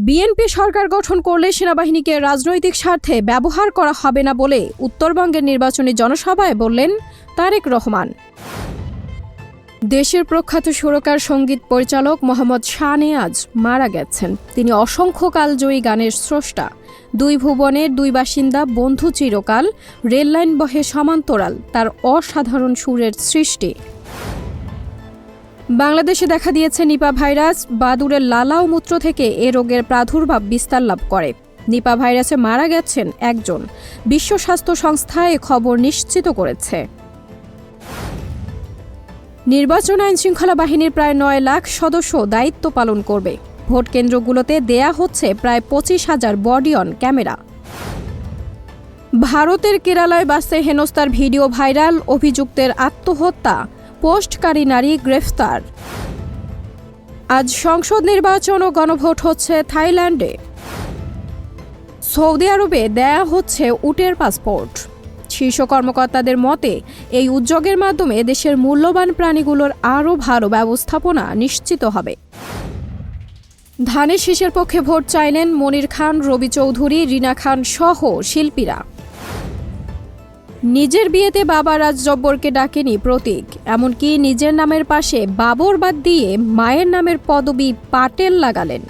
BNP সরকার গঠন করলে সেনাবাহিনীকে রাজনৈতিক স্বার্থে ব্যবহার করা হবে না বলে উত্তরবঙ্গের নির্বাচনী জনসভায় বললেন তারেক রহমান। দেশের প্রখ্যাত সুরকার সঙ্গীত পরিচালক মোহাম্মদ শাহনেওয়াজ মারা গেছেন। তিনি অসংখ্য কালজয়ী গানের স্রষ্টা। দুই ভুবনের দুই বাসিন্দা, বন্ধু চিরকাল, রেললাইন বহে সমান্তরাল, তার অসাধারণ সুরের সৃষ্টি। বাংলাদেশে দেখা দিয়েছে নিপা ভাইরাস। বাদুড়ের লালা ও মূত্র থেকে এ রোগের প্রাদুর্ভাব বিস্তার লাভ করে। নিপা ভাইরাসে মারা গেছেন একজন। বিশ্ব স্বাস্থ্য সংস্থা এ খবর নিশ্চিত করেছে। নির্বাচন আইনশৃঙ্খলা বাহিনীর প্রায় 9 লাখ সদস্য দায়িত্ব পালন করবে। ভোট কেন্দ্রগুলোতে দেয়া হচ্ছে প্রায় 25,000 বডি অন ক্যামেরা। ভারতের কেরালায় বাসে হেনস্থার ভিডিও ভাইরাল, অভিযুক্তের আত্মহত্যা, পোস্টকারী নারী গ্রেফতার। আজ সংসদ নির্বাচন ও গণভোট হচ্ছে থাইল্যান্ডে। সৌদি আরবে দেয়া হচ্ছে উটের পাসপোর্ট। শীর্ষ কর্মকর্তাদের মতে এই উদ্যোগের মাধ্যমে দেশের মূল্যবান প্রাণীগুলোর আরও ভালো ব্যবস্থাপনা নিশ্চিত হবে। ধানের শীষের পক্ষে ভোট চাইলেন মনির খান, রবি চৌধুরী, রিনা খান সহ শিল্পীরা। নিজের বিয়েতে বাবা রাজ জব্বরকে ডাকেনি প্রতীক, এমনকি নিজের নামের পাশে বাবর বাদ দিয়ে মায়ের নামের পদবি পাটেল লাগালেন।